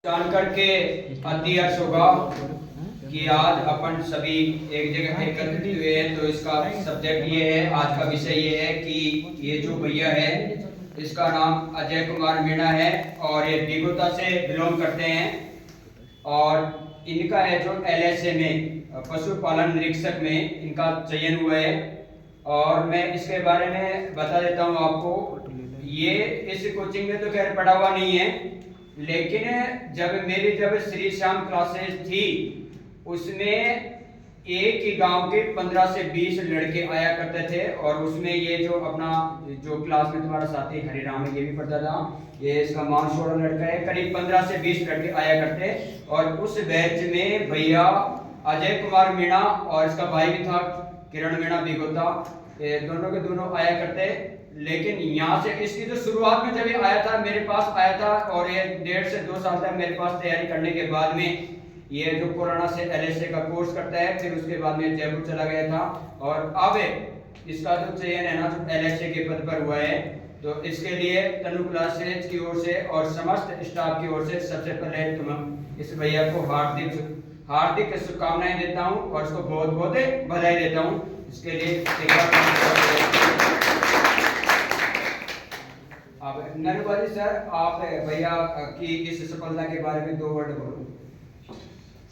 जानकर के अति हर्ष होगा कि आज अपन सभी एक जगह एकत्रित हुए हैं। तो इसका सब्जेक्ट ये है, आज का विषय ये है कि ये जो भैया है इसका नाम अजय कुमार मीणा है और ये बिगोता से बिलोंग करते हैं और इनका है जो LSA में पशुपालन निरीक्षक में इनका चयन हुआ है। और मैं इसके बारे में बता देता हूँ आपको। ये इस कोचिंग में तो खैर पढ़ा हुआ नहीं है, लेकिन जब श्री श्याम क्लासेस थी उसमें एक ही गांव के 15 से 20 लड़के आया करते थे और उसमें ये जो अपना जो क्लास में तुम्हारा साथी हरिराम है ये भी पढ़ता था, ये इसका मानसोड़ा लड़का है। करीब 15 से 20 लड़के आया करते और उस बैच में भैया अजय कुमार मीणा और इसका भाई भी था किरण मीणा बिगोता, ये दोनों के दोनों आया करते। लेकिन यहाँ से इसकी जो शुरुआत में जब ये आया था मेरे पास आया था और ये 1.5 से 2 साल तक मेरे पास तैयारी करने के बाद में ये जो कोरोना से LSA का कोर्स करता है, फिर उसके बाद में जयपुर चला गया था और अब इसका जो चयन है ना जो LSA के पद पर हुआ है। तो इसके लिए तनु क्लासेज की ओर से और समस्त स्टाफ की ओर से सबसे पहले तुम इस भैया को हार्दिक शुभकामनाएं देता हूं और इसको बहुत बहुत बधाई देता हूं। इसके लिए अब नरवाजी सर, आप भैया की इस सफलता के बारे में 2 वर्ड बोलो।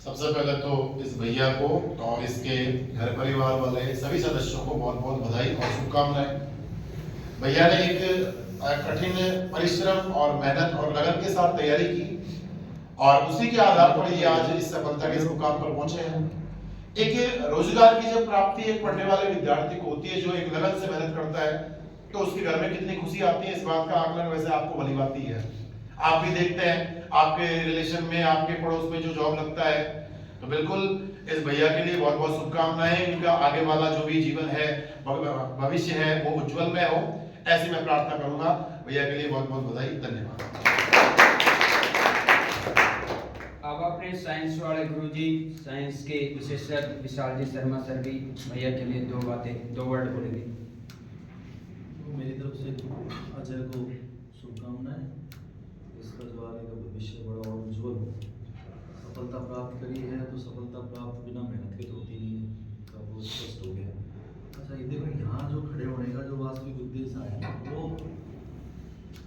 सबसे पहले तो इस भैया को और इसके घर परिवार वाले सभी सदस्यों को बहुत बहुत बधाई और शुभकामनाएं। भैया ने एक कठिन परिश्रम और मेहनत और लगन के साथ तैयारी की और उसी के आधार पर ये आज इस सफलता के इस मुकाम पर पहुंचे हैं। एक रोजगार की जब प्राप्ति एक पढ़ने वाले विद्यार्थी को होती है जो एक लगन से मेहनत करता है, तो उसके घर में कितनी खुशी आती है इस बात का आकलन वैसे आपको भली बात ही है। आप भी देखते हैं आपके रिलेशन में आपके पड़ोस में जो जॉब लगता है, तो बिल्कुल इस भैया के लिए बहुत बहुत शुभकामनाएं। इनका आगे वाला जो भी जीवन है भविष्य है वो उज्जवल में हो, ऐसी मैं प्रार्थना करूंगा। भैया के लिए बहुत बहुत बधाई, धन्यवाद। अब अपने साइंस वाले गुरुजी साइंस के विशेषज्ञ विशाल जी शर्मा सर भी भैया के लिए 2 वर्ड बोलेंगे। मेरी तरफ से अजय को शुभकामनाएं। इसका जो आगे का भविष्य बड़ा और उज्जवल हो। सफलता प्राप्त करी है तो सफलता प्राप्त बिना मेहनत के तो होती नहीं है, तो वो स्पष्ट हो गया। अच्छा ये देखो यहाँ जो खड़े होने का जो वास्तविक उद्देश्य है वो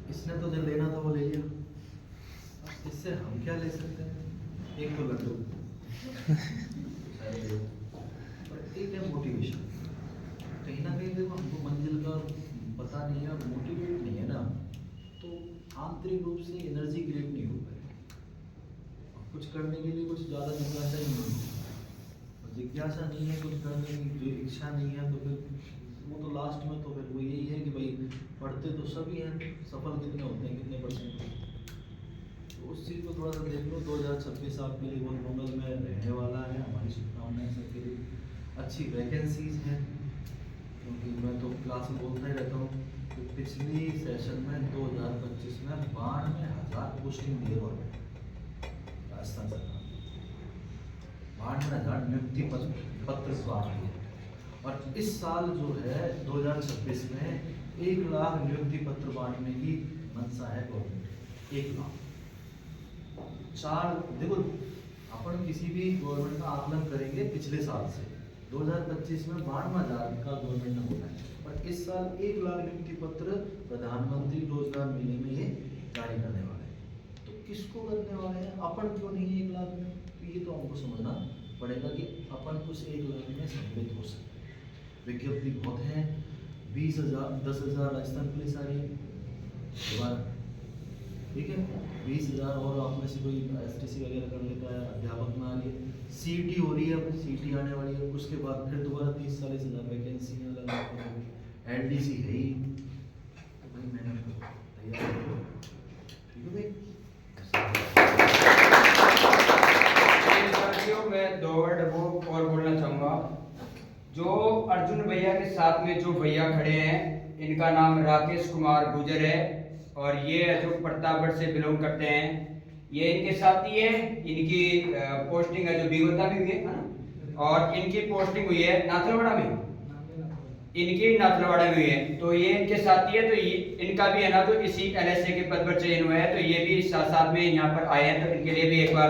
इसने तो जो लेना था वो ले लिया। अब इससे हम क्या ले सकते हैं? एक तो लड्डू और एक है मोटिवेशन। कहीं ना कहीं देखो हमको मंजिल का पता नहीं है, मोटिवेट नहीं है ना, तो आंतरिक रूप से एनर्जी क्रिएट नहीं हो पाएगी। कुछ करने के लिए कुछ ज़्यादा जिज्ञासा ही नहीं है, और जिज्ञासा नहीं है कुछ करने की जो इच्छा नहीं है, तो फिर वो तो लास्ट में तो फिर वो यही है कि भाई पढ़ते तो सभी हैं, सफल कितने होते हैं, कितने %। तो उस चीज़ को थोड़ा सा देख लो। 2026 आपके लिए बहुत मंगल में रहने वाला है। हमारी शुभकामनाएं सबके लिए। अच्छी वैकेंसीज हैं, क्योंकि मैं तो क्लास में बोलता ही रहता हूँ कि पिछली सेशन में 2025 में 92,000 पोस्टिंग दी है गवर्नमेंट राजस्थान सरकार, 92,000 नियुक्ति पत्र बांट दिए। और इस साल जो है 2026 में 1 लाख नियुक्ति पत्र बांटने की मंशा है गवर्नमेंट। 1 लाख 4 देखो अपन किसी भी गवर्नमेंट का आकलन करेंगे पिछले साल से 2025 में 92,000 का गवर्नमेंट ने बोला है, और इस साल 1 लाख नियुक्ति पत्र प्रधानमंत्री रोजगार मेले में ये जारी करने वाले हैं। तो किसको करने वाले हैं? अपन क्यों नहीं है 1 लाख में? तो ये तो हमको समझना पड़ेगा कि अपन उस 1 लाख में सम्मिलित हो सकते हैं। विज्ञप्ति बहुत है, 20,000 10,000 राजस्थान पुलिस आ रही है दोबारा, ठीक है, 20,000 और आप में से कोई STC वगैरह कर लेता है, अध्यापक में आ रही है, CT हो रही है, अब CT आने वाली है, उसके बाद फिर दोबारा 30-40,000 वैकेंसी है अलग। LDC है ही, तो भाई मेहनत करो, तैयार करो, ठीक है भाई। मैं 2 वर्ड वो और बोलना चाहूँगा। जो अर्जुन भैया के साथ में जो भैया खड़े हैं इनका नाम राकेश कुमार गुजर है और ये जो प्रतापगढ़ से बिलोंग करते हैं, ये इनके साथी है। इनकी पोस्टिंग है जो बिगोता में हुई है ना, और इनकी पोस्टिंग हुई है नाथलवाड़ा में। इनकी नाथलवाड़ा में हुई है, तो ये इनके साथी है, तो ये इनका भी है ना तो इसी एलएसए के पद पर चयन हुआ है, तो ये भी साथ साथ में यहाँ पर आए हैं, तो इनके लिए भी एक बार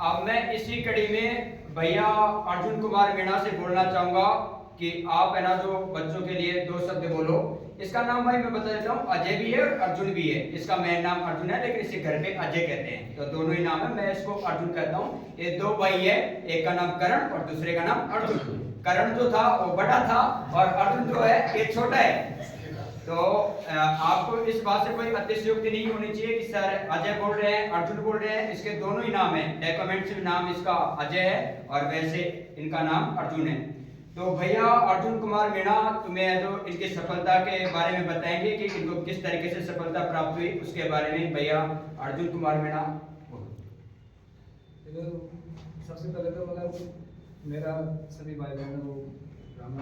अब मैं इसी कड़ी में भैया अर्जुन कुमार मीणा से बोलना चाहूंगा कि आप है ना जो बच्चों के लिए 2 शब्द बोलो। इसका नाम भाई मैं बता देता हूँ, अजय भी है और अर्जुन भी है। इसका मेन नाम अर्जुन है, लेकिन इसे घर पे अजय कहते हैं, तो दोनों ही नाम है, मैं इसको अर्जुन कहता हूँ। ये 2 भाई है, एक का नाम करण और दूसरे का नाम अर्जुन। करण जो था वो बड़ा था और अर्जुन जो है ये छोटा है। तो आपको इस बात से कोई अतिशयोक्ति नहीं होनी चाहिए कि सर अजय बोल रहे हैं अर्जुन बोल रहे हैं, इसके दोनों ही नाम है, डॉक्यूमेंट से नाम इसका अजय है और वैसे इनका नाम अर्जुन है। तो भैया अर्जुन कुमार मीणा तुम्हें जो इनकी सफलता के बारे में बताएंगे कि इनको किस तरीके से सफलता प्राप्त हुई, उसके बारे में भैया अर्जुन कुमार मीणा। सबसे पहले तो मतलब मेरा सभी भाई बहनों को राम,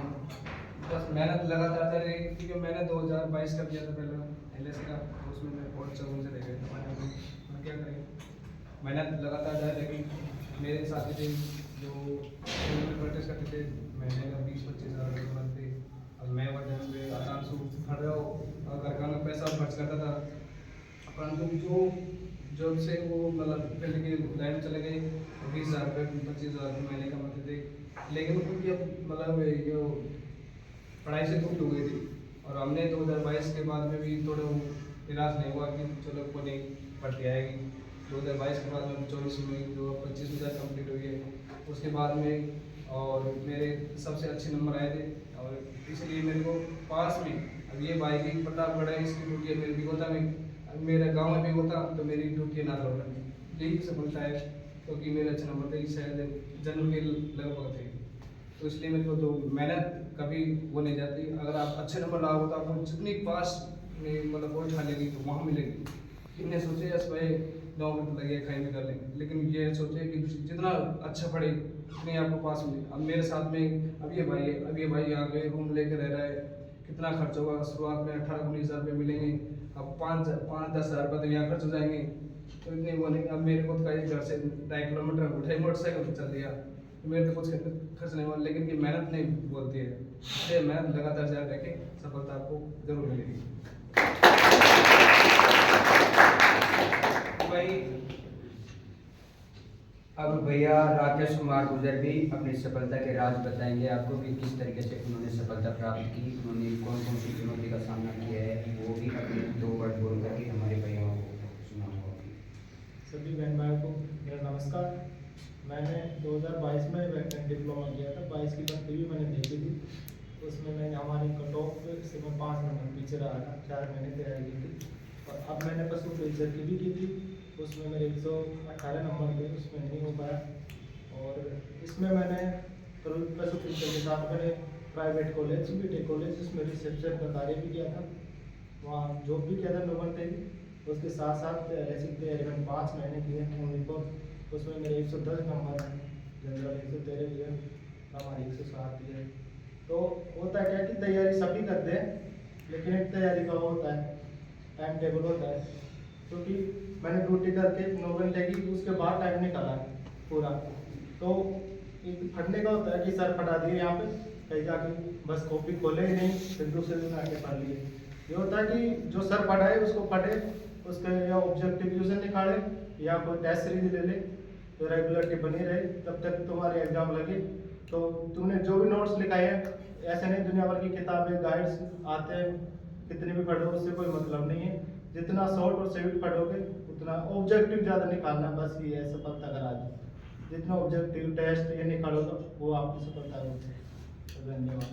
बस मेहनत लगातार जारी रही, क्योंकि मैंने 2022 का किया था पहले एलएसए का, उसमें मैं बहुत चौगुन से रह गया, क्या करें, मेहनत लगातार जारी रही। मेरे साथी थे जो प्रोटेस्ट करते थे, महीने का 20-25 हज़ार रुपये बनते, और मैं वजह से आराम से फट रहा हूँ और घर का मैं पैसा खर्च करता था, परंतु जो जब से वो मतलब फील्ड की लाइन चले गए, 20,000 रुपये 25,000 रुपये महीने कमाते थे, लेकिन उनकी अब मतलब ये पढ़ाई से टूट हो गई थी। और हमने 2022 के बाद में भी थोड़ा निराश नहीं हुआ कि चलो कोई नहीं भर्ती आएगी। 2022 के बाद में 24 में जो 25,000 कंप्लीट हुई है, उसके बाद में और मेरे सबसे अच्छे नंबर आए थे, और इसलिए मेरे को पास में अब ये भाई की पता पड़ा है, इसकी ड्यूटी है मेरे बिगोता में, अब मेरे गांव में भी होता तो मेरी ड्यूटी है नाथलवाड़ा में। यही सफलता है, क्योंकि मेरे अच्छे नंबर थे, शायद जनरल के लगभग थे, तो इसलिए मेरे को तो मेहनत कभी वो नहीं जाती। अगर आप अच्छे नंबर लाओगे तो आपको जितनी पास में मतलब वो उठा लेगी तो वहाँ मिलेगी। इतने सोचे यस भाई 9 मिनट लगे कहीं भी कर लेंगे, लेकिन ये सोचे कि जितना अच्छा पढ़े उतने आपको पास मिले। अब मेरे साथ में अब ये भाई है, अब ये भाई यहाँ पे रूम लेके रह रहा है, कितना खर्च होगा, शुरुआत में 18-19 हज़ार रुपये मिलेंगे, अब 5-10 हज़ार रुपये तो यहाँ खर्च हो जाएंगे, तो इतने वो नहीं। अब मेरे को तो कहीं घर से 2.5 किलोमीटर उठाई मोटरसाइकिल पर चल दिया, मेरे तो कुछ खर्च नहीं हुआ, लेकिन ये मेहनत नहीं बोलती है, इसलिए मेहनत लगातार जारी रखें, सफलता आपको जरूर मिलेगी। भाई अब भैया राकेश कुमार गुर्जर भी अपनी सफलता के राज बताएंगे आपको कि किस तरीके से उन्होंने सफलता प्राप्त की, उन्होंने कौन कौन सी चुनौती का सामना किया है, वो भी अपने 2 वर्ड बोल करके हमारे भैयाओं को सुना। सभी बहन भाइयों को मेरा नमस्कार। मैंने 2022 में वेटरनरी डिप्लोमा किया था, 22 की भर्ती भी मैंने देखी थी, उसमें मैंने हमारे कट ऑफ से मैं 5 नंबर पीछे रहा था, 4 महीने तैयारी की थी। और अब मैंने पशु फिल्चर की भी की थी, उसमें मेरे 118 नंबर थे, उसमें नहीं हो पाया। और इसमें मैंने पशु फिल्चर के साथ मैंने प्राइवेट कॉलेज बीटेक कॉलेज जिसमें रिसेप्शन का कार्य भी किया था, वहाँ जॉब भी किया था नौकरी थे। उसके साथ साथ ऐसी तैयारी मैंने 5 महीने किए ओनली फॉर, उसमें मेरे 110 नंबर हैं, जनरल 113 दिए, हमारी 107 दिए। तो होता है क्या कि तैयारी सभी करते हैं, लेकिन एक तैयारी का होता है टाइम टेबल होता है, क्योंकि मैंने ड्यूटी करके 9 घंटे की, उसके बाद टाइम निकाला पूरा। तो एक फटने का होता है कि सर फटा दिए यहाँ पे, कहीं जाके बस कॉपी खोले ही नहीं, फिर दूसरे दिन आके पढ़ लिए। ये होता है कि जो सर पढ़ाए उसको पढ़े, उसके या ऑब्जेक्टिव क्वेश्चन निकाले या कोई टेस्ट सीरीज ले ले, तो रेगुलरिटी बनी रहे तब तक तुम्हारे एग्जाम लगे। तो तुमने जो भी नोट्स लिखाए हैं, ऐसे नहीं दुनिया भर की किताबें गाइड्स आते हैं, कितने भी पढ़ो उससे कोई मतलब नहीं है। जितना शॉर्ट और स्वीट पढ़ोगे उतना ऑब्जेक्टिव ज़्यादा निकालना, बस ये है सफलता का राज। जितना ऑब्जेक्टिव टेस्ट ये निकालोगे वो आपकी सफलता होगी। धन्यवाद।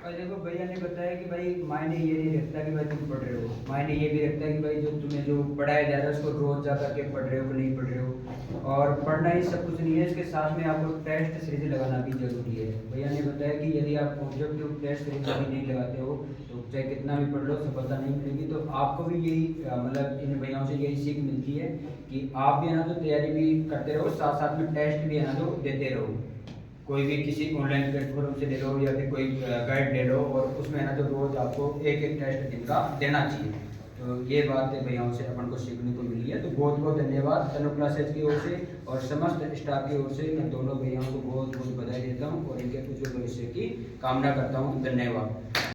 देखो भैया ने बताया कि भाई मायने ये नहीं रखता कि भाई तुम पढ़ रहे हो, मायने ये भी रखता है कि भाई जो तुम्हें जो पढ़ाया जा रहा है उसको रोज जा करके पढ़ रहे हो कि नहीं पढ़ रहे हो। और पढ़ना ही सब कुछ नहीं है, इसके साथ में आपको टेस्ट सीरीज लगाना भी जरूरी है। भैया ने बताया कि यदि आप ऑब्जेक्टिव टेस्ट सीरीज अभी नहीं लगाते हो तो चाहे कितना भी पढ़ लो सफलता नहीं मिलेगी। तो आपको भी यही मतलब इन भैयाओं से यही सीख मिलती है कि आप भी है ना तो तैयारी भी करते रहो, साथ साथ में टेस्ट भी है ना तो देते रहो। कोई भी किसी ऑनलाइन प्लेटफॉर्म से ले लो या फिर कोई गाइड ले लो, और उसमें ना तो रोज आपको एक टेस्ट दिन का देना चाहिए। तो ये बातें भैयाओं से अपन को सीखने को मिली है। तो बहुत बहुत धन्यवाद तनु क्लासेज की ओर से और समस्त स्टाफ की ओर से मैं दोनों भैयाओं को बहुत बहुत बधाई देता हूँ और इनके उज्जवल भविष्य की कामना करता हूँ। धन्यवाद।